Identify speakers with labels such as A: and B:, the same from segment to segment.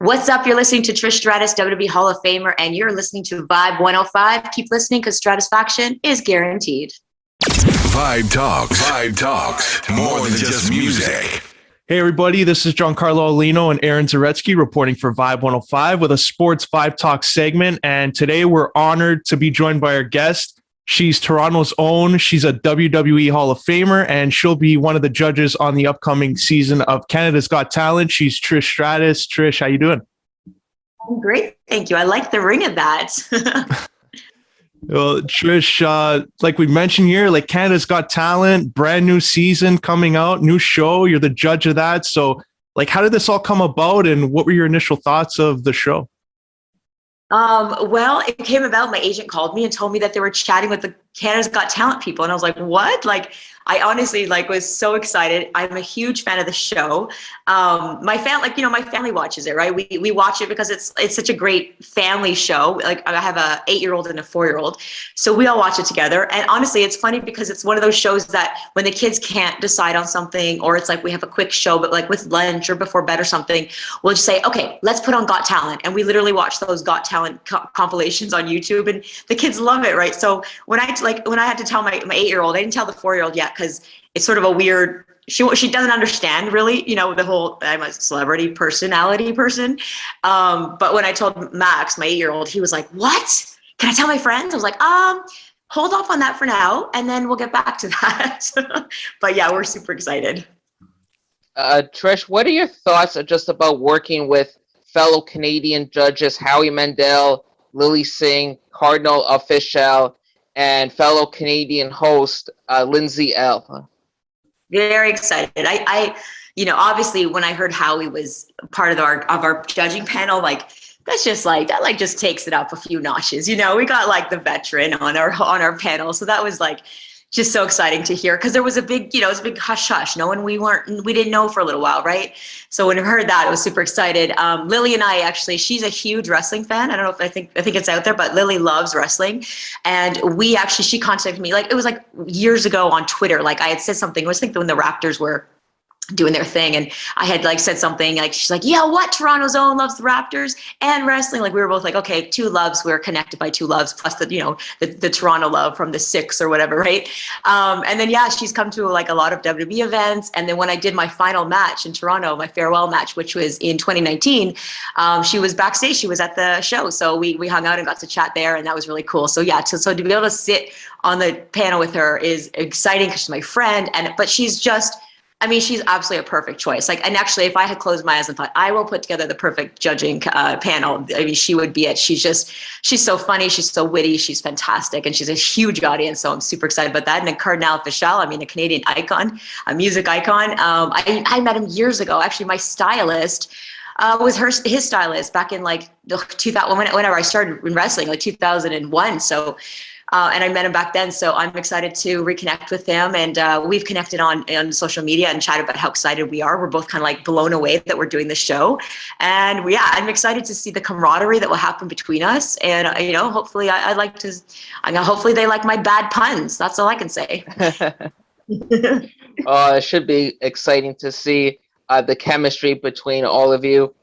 A: What's up? You're listening to Trish Stratus, WWE Hall of Famer, and you're listening to Vibe 105. Keep listening because Stratisfaction is guaranteed.
B: Vibe Talks, more than just music.
C: Hey everybody, this is Giancarlo, Aulino, and Zaretsky reporting for Vibe 105 with a Sports VIBEtalks segment. And today we're honored to be joined by our guest. She's Toronto's own. She's a WWE Hall of Famer, and she'll be one of the judges on the upcoming season of Canada's Got Talent. She's Trish Stratus. Trish, how you doing?
A: I'm great, thank you. I like the ring of that.
C: Well, Trish, like we mentioned here, like Canada's Got Talent, brand new season coming out, new show. You're the judge of that. So, like, how did this all come about, and what were your initial thoughts of the show?
A: Well, it came about. My agent called me and told me that they were chatting with the Canada's Got Talent people, and I was like, "What?" Like, I honestly was so excited. I'm a huge fan of the show. My family watches it, right? We watch it because it's such a great family show. Like, I have a 8-year-old and a 4-year-old, so we all watch it together. And honestly, it's funny because it's one of those shows that when the kids can't decide on something, or it's like we have a quick show, but like with lunch or before bed or something, we'll just say, "Okay, let's put on Got Talent," and we literally watch those Got Talent compilations on YouTube, and the kids love it, right? So when I had to tell my 8-year-old, I didn't tell the 4-year-old yet because it's sort of a weird. She doesn't understand really, the whole I'm a celebrity personality person. But when I told Max, my 8-year-old, he was like, "What? Can I tell my friends?" I was like, hold off on that for now, and then we'll get back to that. But yeah, we're super excited.
D: Trish, what are your thoughts just about working with fellow Canadian judges Howie Mandel, Lily Singh, Cardinal Official, and fellow Canadian host Lindsay L?
A: Very excited. I obviously when I heard Howie was part of our judging panel, that just takes it up a few notches. We got the veteran on our panel, so that was just so exciting to hear, because there was a big, it was a big hush hush. We didn't know for a little while, right? So when I heard that, I was super excited. Lily and I she's a huge wrestling fan. I don't know if I think it's out there, but Lily loves wrestling. And she contacted me, it was years ago on Twitter. I had said something, I was thinking when the Raptors were doing their thing, and I had said something she's like, "Yeah, what? Toronto's own loves the Raptors and wrestling." We were both okay, two loves. We're connected by two loves, plus the Toronto love from the Six or whatever, right? And then she's come to a lot of WWE events. And then when I did my final match in Toronto, my farewell match, which was in 2019, she was backstage. She was at the show, so we hung out and got to chat there, and that was really cool. So yeah, so to be able to sit on the panel with her is exciting because she's my friend, but she's she's absolutely a perfect choice. And actually, if I had closed my eyes and thought, I will put together the perfect judging panel, she would be it. She's so funny. She's so witty. She's fantastic. And she's a huge audience. So I'm super excited about that. And then Cardinal Official, a Canadian icon, a music icon. I met him years ago. Actually, my stylist was his stylist back in 2000, whenever I started in wrestling, 2001. So and I met him back then, so I'm excited to reconnect with him. And we've connected on social media and chatted about how excited we are. We're both kind of blown away that we're doing the show. And I'm excited to see the camaraderie that will happen between us. And, hopefully hopefully they like my bad puns. That's all I can say.
D: It should be exciting to see the chemistry between all of you.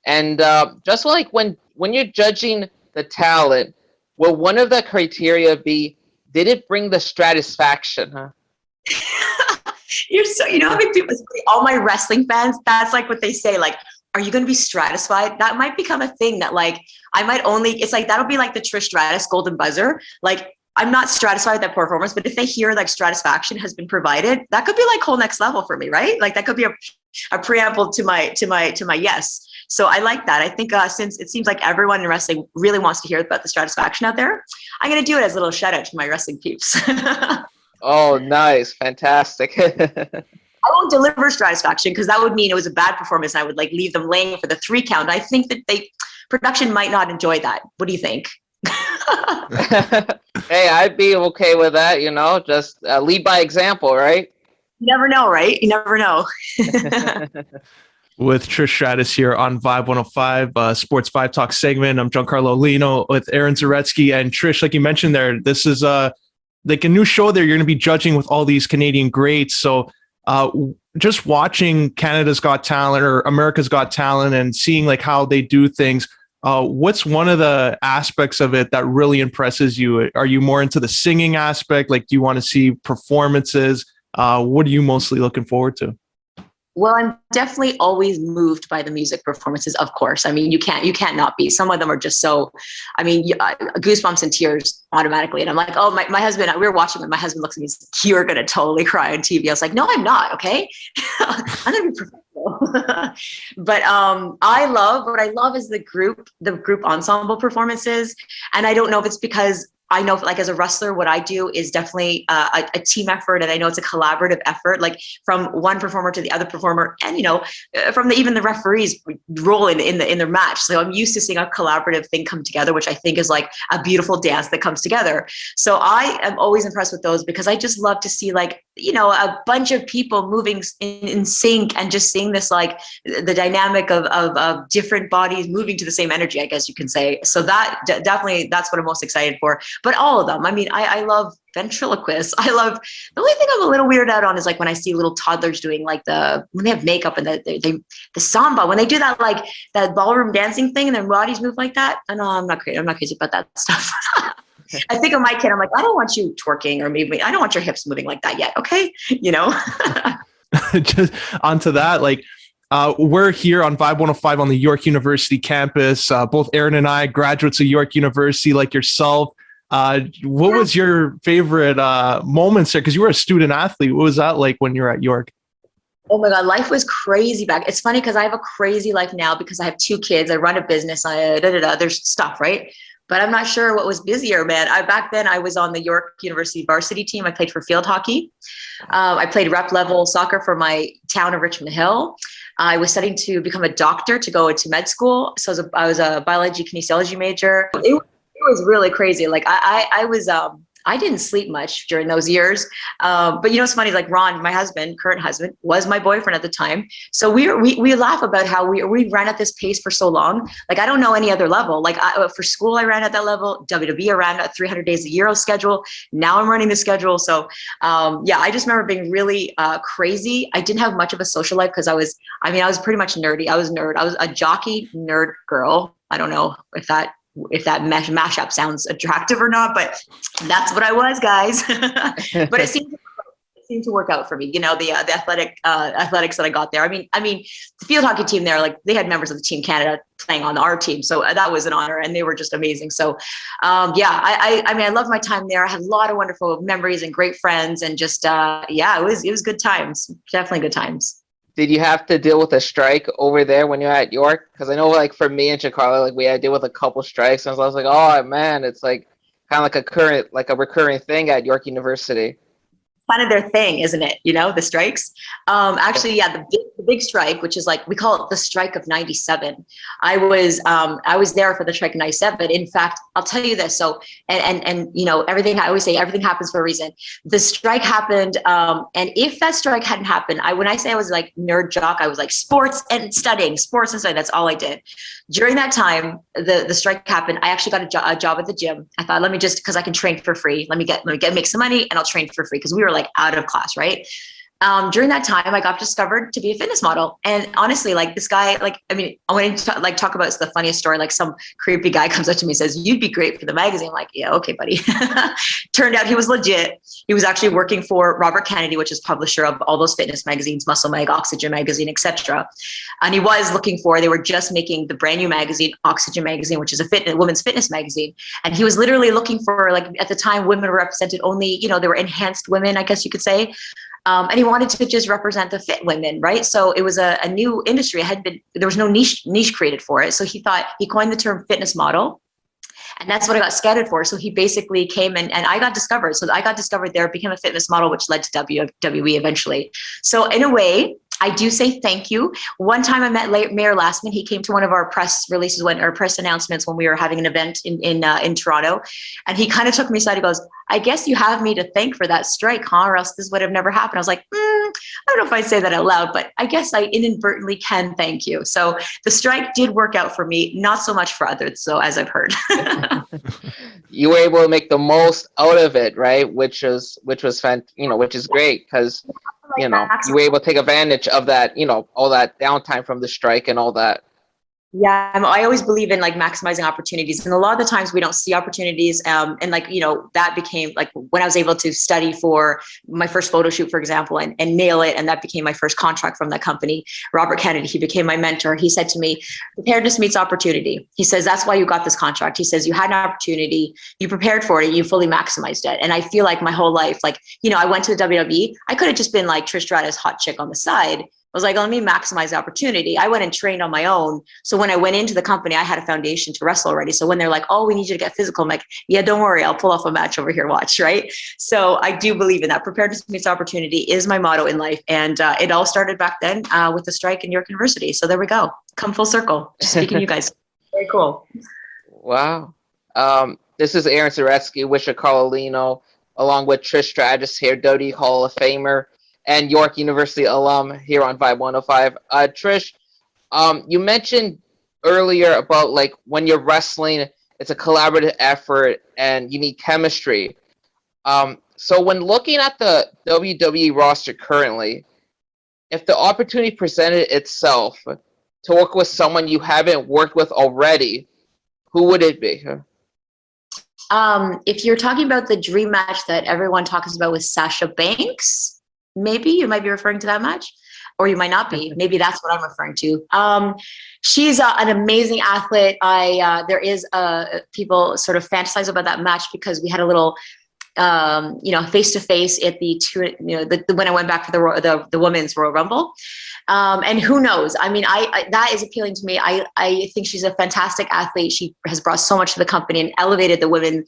D: And just when you're judging the talent, will one of the criteria be, did it bring the stratisfaction? Huh?
A: You're so, how many people, all my wrestling fans, that's what they say, are you going to be stratified? That might become a thing that I might only, it's that'll be the Trish Stratus golden buzzer. I'm not stratified with that performance, but if they hear stratisfaction has been provided, that could be whole next level for me, right? That could be a preamble to my yes. So I like that. I think since it seems everyone in wrestling really wants to hear about the stratisfaction out there, I'm going to do it as a little shout out to my wrestling peeps.
D: Oh, nice. Fantastic.
A: I won't deliver stratisfaction because that would mean it was a bad performance. I would leave them laying for the 3 count. I think that production might not enjoy that. What do you think?
D: Hey, I'd be okay with that, just lead by example, right?
A: You never know, right? You never know.
C: With Trish Stratus here on Vibe 105, Sports VIBEtalks segment. I'm Giancarlo, Aulino with Zaretsky. And Trish, like you mentioned there, this is a new show there. You're going to be judging with all these Canadian greats. So Just watching Canada's Got Talent or America's Got Talent and seeing like how they do things, what's one of the aspects of it that really impresses you? Are you more into the singing aspect? Like, do you want to see performances? What are you mostly looking forward to?
A: Well, I'm definitely always moved by the music performances, of course. I mean, you can't not be. Some of them are just so, I mean, goosebumps and tears automatically. And I'm like, oh, my husband, we were watching when my husband looks at me, he's like, you're going to totally cry on TV. I was like, no, I'm not. Okay. I'm going to be professional. But what I love is the group ensemble performances. And I don't know if it's because I know, like, as a wrestler, what I do is definitely a team effort, and I know it's a collaborative effort, like from one performer to the other performer, and from even the referees role in their match. So I'm used to seeing a collaborative thing come together, which I think is like a beautiful dance that comes together. So I am always impressed with those because I just love to see, like, a bunch of people moving in sync and just seeing this, like, the dynamic of different bodies moving to the same energy, I guess you can say. So that definitely, that's what I'm most excited for. But all of them, I mean, I love ventriloquists. The only thing I'm a little weirded out on is like when I see little toddlers doing like when they have makeup and the samba, when they do that, like that ballroom dancing thing and their bodies move like that. I know I'm not crazy about that stuff. I think of my kid, I'm like, I don't want you twerking, or maybe I don't want your hips moving like that yet. Okay.
C: Just onto that, like, we're here on Vibe 105 on the York University campus. Both Aaron and I, graduates of York University, like yourself. What was your favorite moments there? Because you were a student athlete. What was that like when you were at York?
A: Oh my God, life was crazy back. It's funny because I have a crazy life now because I have 2 kids. I run a business. There's stuff, right? But I'm not sure what was busier, man. Back then I was on the York University varsity team. I played for field hockey. I played rep level soccer for my town of Richmond Hill. I was studying to become a doctor to go into med school. So I was a biology kinesiology major. It was really crazy. Like I didn't sleep much during those years. But what's funny is, like, Ron, my husband, current husband, was my boyfriend at the time. So we laugh about how we ran at this pace for so long. Like, I don't know any other level. Like, for school, I ran at that level. WWE, I ran at 300 days a year schedule. Now I'm running the schedule. So I just remember being really crazy. I didn't have much of a social life because I was pretty much nerdy. I was a jockey nerd girl. I don't know if that mashup sounds attractive or not, but that's what I was, guys. But it seemed to work out for me. The athletics that I got there. I mean, the field hockey team there, like, they had members of the Team Canada playing on our team, so that was an honor, and they were just amazing. So, I loved my time there. I had a lot of wonderful memories and great friends, and just it was good times. Definitely good times.
D: Did you have to deal with a strike over there when you're at York? Because I know, like, for me and Giancarlo, like, we had to deal with a couple strikes, and I was like, oh man, it's like kind of like a recurring thing at York University.
A: Kind of their thing, isn't it? The strikes. Actually, yeah, the big strike, which is like, we call it the strike of '97. I was there for the strike of '97. In fact, I'll tell you this. So, and everything, I always say everything happens for a reason. The strike happened, and if that strike hadn't happened, when I say I was like nerd jock, I was like sports and studying. That's all I did. During that time, the strike happened. I actually got a job at the gym. I thought, let me just, because I can train for free. Let me make some money, and I'll train for free, because we were like out of class, right? During that time, I got discovered to be a fitness model. And honestly, like, this guy, like, I want to talk about the funniest story. Like, some creepy guy comes up to me and says, "You'd be great for the magazine." I'm like, yeah, okay, buddy. Turned out he was legit. He was actually working for Robert Kennedy, which is publisher of all those fitness magazines, Muscle Mag, Oxygen Magazine, etc. And he was they were just making the brand new magazine, Oxygen Magazine, which is a women's fitness magazine. And he was literally looking for, like, at the time, women were represented only, they were enhanced women, I guess you could say. And he wanted to just represent the fit women, right? So it was a new industry. There was no niche created for it. So he coined the term fitness model. And that's what I got scouted for. So he basically came and I got discovered. So I got discovered there, became a fitness model, which led to WWE eventually. So in a way, I do say thank you. One time I met Mayor Lastman. He came to one of our press releases, our press announcements, when we were having an event in Toronto. And he kind of took me aside. He goes, "I guess you have me to thank for that strike, huh? Or else this would have never happened." I was like, I don't know if I say that out loud, but I guess I inadvertently can thank you. So the strike did work out for me, not so much for others, so, as I've heard.
D: You were able to make the most out of it, right? Which is great, because you were able to take advantage of that, all that downtime from the strike and all that.
A: Yeah, I always believe in like maximizing opportunities, and a lot of the times we don't see opportunities. And like, that became like when I was able to study for my first photo shoot, for example, and nail it. And that became my first contract from that company. Robert Kennedy, he became my mentor. He said to me, preparedness meets opportunity. He says, that's why you got this contract. He says, you had an opportunity, you prepared for it, you fully maximized it. And I feel like my whole life, like, I went to the WWE. I could have just been like Trish Stratus, hot chick on the side. I was like, let me maximize the opportunity. I went and trained on my own. So when I went into the company, I had a foundation to wrestle already. So when they're like, oh, we need you to get physical, I'm like, yeah, don't worry, I'll pull off a match over here, watch, right? So I do believe in that. Preparedness meets opportunity is my motto in life. And it all started back then with the strike in York University. So there we go. Come full circle. Just speaking to you guys. Very cool.
D: Wow. This is Aaron Zaretsky with Giancarlo Aulino, along with Trish Stratus here, WWE Hall of Famer and York University alum here on Vibe 105. Trish, you mentioned earlier about like when you're wrestling, it's a collaborative effort and you need chemistry. So when looking at the WWE roster currently, if the opportunity presented itself to work with someone you haven't worked with already, who would it be?
A: If you're talking about the dream match that everyone talks about with Sasha Banks, maybe you might be referring to that match, or you might not be. Maybe that's what I'm referring to. She's an amazing athlete. There is people sort of fantasize about that match because we had a little, face to face at when I went back for the women's Royal Rumble. And who knows? I mean, I that is appealing to me. I think she's a fantastic athlete. She has brought so much to the company and elevated the women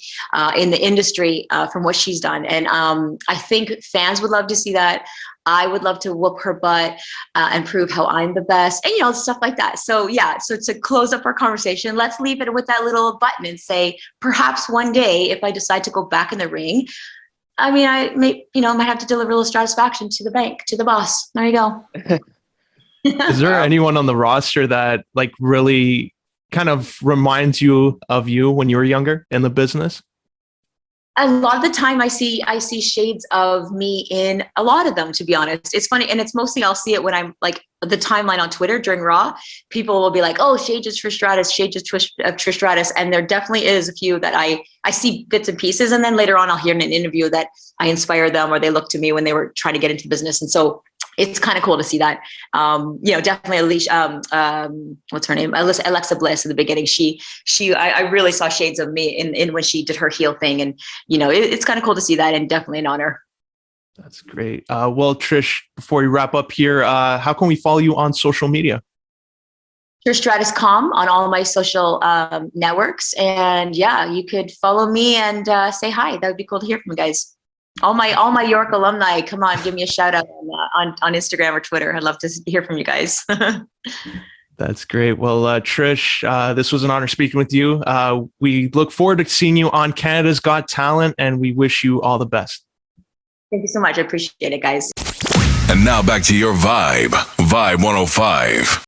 A: in the industry from what she's done. And I think fans would love to see that. I would love to whoop her butt and prove how I'm the best, and stuff like that. So yeah, so to close up our conversation, let's leave it with that little button and say, perhaps one day, if I decide to go back in the ring, I mean, I might have to deliver a little satisfaction to the bank, to the boss. There you go.
C: Is there anyone on the roster that like really kind of reminds you of you when you were younger in the business?
A: A lot of the time I see shades of me in a lot of them, to be honest. It's funny. And it's mostly, I'll see it when I'm like the timeline on Twitter during Raw, people will be like, oh, shades of Trish Stratus, shades of Trish Stratus. And there definitely is a few that I see bits and pieces. And then later on, I'll hear in an interview that I inspired them or they looked to me when they were trying to get into business. And so it's kind of cool to see that. Definitely Alicia, what's her name? Alexa Bliss in the beginning. I really saw shades of me in when she did her heel thing. And, it's kind of cool to see that and definitely an honor.
C: That's great. Well, Trish, before we wrap up here, how can we follow you on social media?
A: TrishStratus.com on all my social networks. And yeah, you could follow me and say hi. That would be cool to hear from you guys. All my York alumni, come on, give me a shout out on Instagram or Twitter. I'd love to hear from you guys.
C: That's great. Well, Trish, this was an honor speaking with you. We look forward to seeing you on Canada's Got Talent, and we wish you all the best.
A: Thank you so much. I appreciate it, guys.
B: And now back to your Vibe 105.